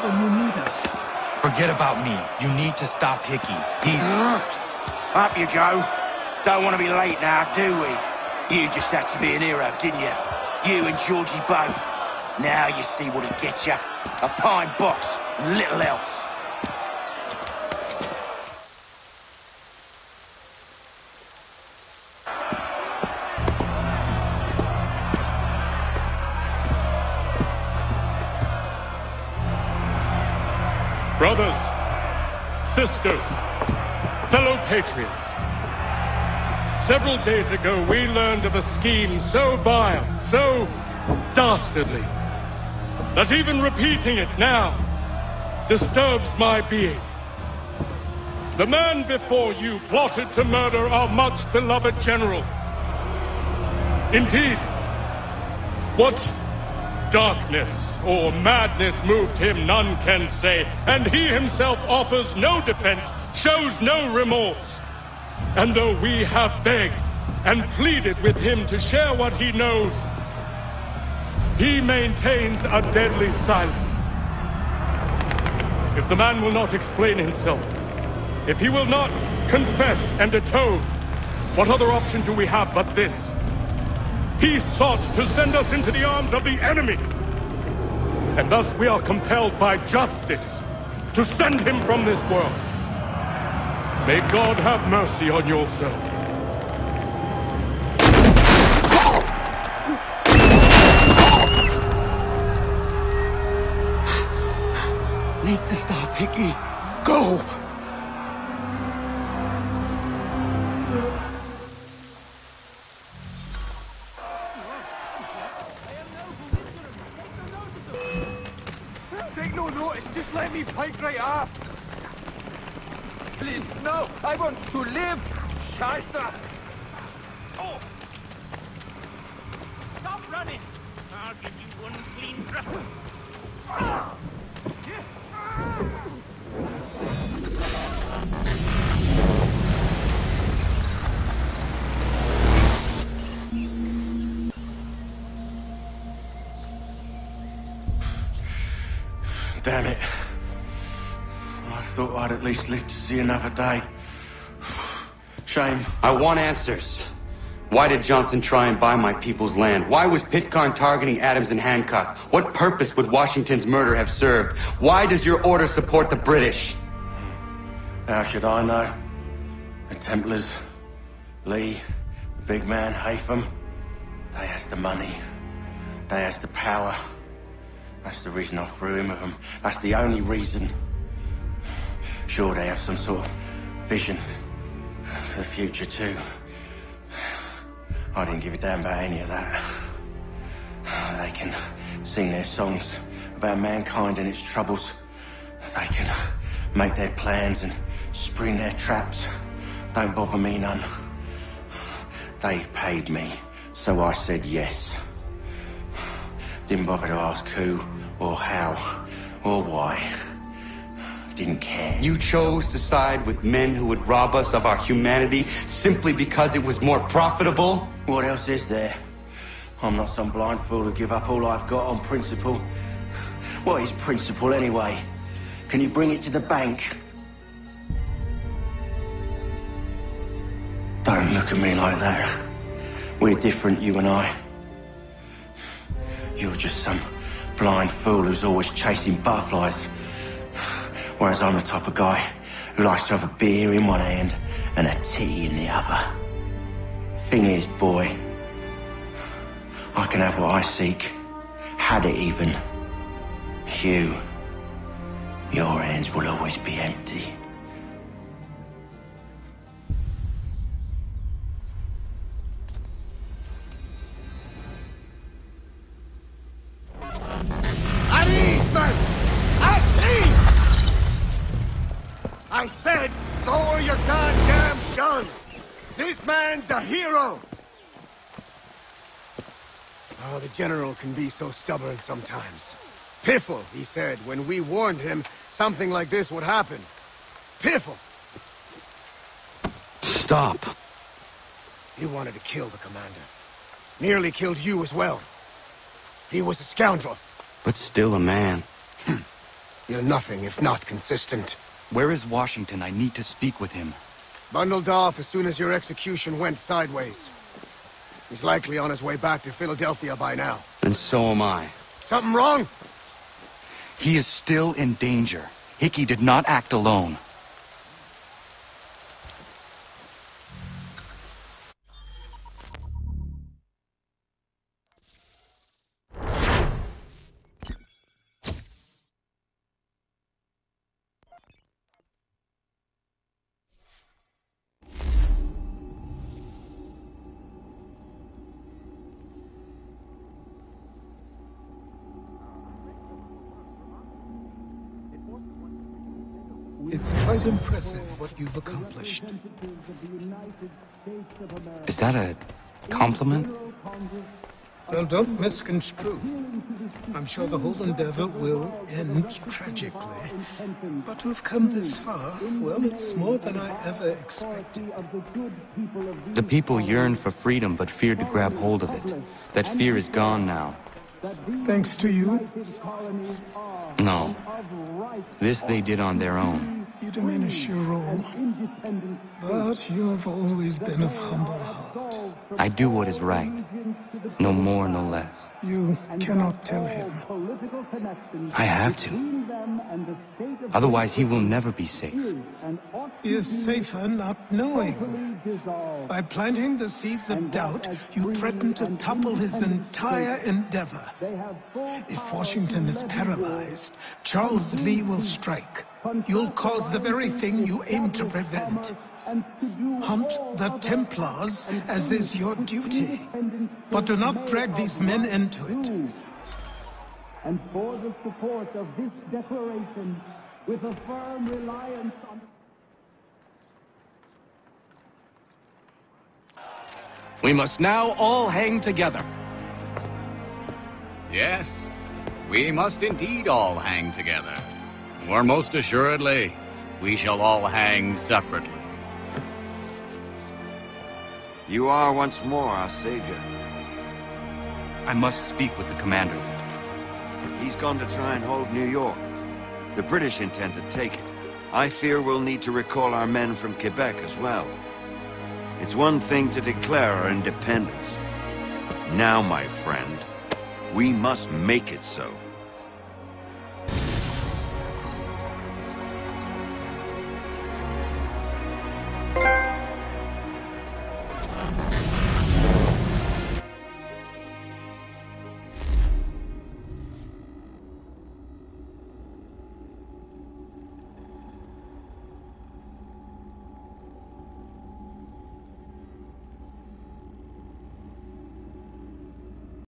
when you need us. Forget about me. You need to stop Hickey. He's... Up you go. Don't want to be late now, do we? You just had to be an hero, didn't you? You and Georgie both. Now you see what it gets you. A pine box, and little else. Brothers, sisters, fellow patriots. Several days ago, we learned of a scheme so vile, so dastardly, that even repeating it now disturbs my being. The man before you plotted to murder our much-beloved general. Indeed, what darkness or madness moved him, none can say, and he himself offers no defense, shows no remorse. And though we have begged and pleaded with him to share what he knows, he maintains a deadly silence. If the man will not explain himself, if he will not confess and atone, what other option do we have but this? He sought to send us into the arms of the enemy. And thus we are compelled by justice to send him from this world. May God have mercy on your soul. Need to stop, Hickey. Go! Take no notice, just let me pipe right up. Please, no, I want to live. Scheiße! Oh! Stop running! I'll give you one clean dressing. Damn it. I thought I'd at least live to see another day. Shame. I want answers. Why did Johnson try and buy my people's land? Why was Pitcairn targeting Adams and Hancock? What purpose would Washington's murder have served? Why does your order support the British? How should I know? The Templars, Lee, the big man, Haytham, they has the money. They has the power. That's the reason I threw him with them. That's the only reason. Sure, they have some sort of vision for the future, too. I didn't give a damn about any of that. They can sing their songs about mankind and its troubles. They can make their plans and spring their traps. Don't bother me none. They paid me, so I said yes. Didn't bother to ask who, or how, or why. Didn't care. You chose to side with men who would rob us of our humanity simply because it was more profitable? What else is there? I'm not some blind fool who give up all I've got on principle. What is principle anyway? Can you bring it to the bank? Don't look at me like that. We're different, you and I. You're just some blind fool who's always chasing butterflies. Whereas I'm the type of guy who likes to have a beer in one hand and a tea in the other. Thing is, boy, I can have what I seek. Had it even. Your hands will always be empty. At ease, man! At ease! I said, lower your goddamn guns! This man's a hero! Oh, the general can be so stubborn sometimes. Piffle, he said, when we warned him something like this would happen. Piffle! Stop. He wanted to kill the commander. Nearly killed you as well. He was a scoundrel. But still a man. You're nothing if not consistent. Where is Washington? I need to speak with him. Bundled off as soon as your execution went sideways. He's likely on his way back to Philadelphia by now. And so am I. Something wrong? He is still in danger. Hickey did not act alone. It's quite impressive what you've accomplished. Is that a compliment? Well, don't misconstrue. I'm sure the whole endeavor will end tragically. But to have come this far, well, it's more than I ever expected. The people yearned for freedom but feared to grab hold of it. That fear is gone now. Thanks to you? No. This they did on their own. You diminish your role. But you have always been of humble heart. I do what is right. No more, no less. You cannot tell him. I have to. Otherwise, he will never be safe. He is safer not knowing. By planting the seeds of doubt, you threaten to topple his entire endeavor. If Washington is paralyzed, Charles Lee will strike. You'll cause the very thing you aim to prevent. Hunt the Templars, as is your duty. But do not drag these men into it. And for the support of this declaration, with a firm reliance on... We must now all hang together. Yes, we must indeed all hang together. Or most assuredly, we shall all hang separately. You are once more our savior. I must speak with the commander. He's gone to try and hold New York. The British intend to take it. I fear we'll need to recall our men from Quebec as well. It's one thing to declare our independence. Now, my friend, we must make it so.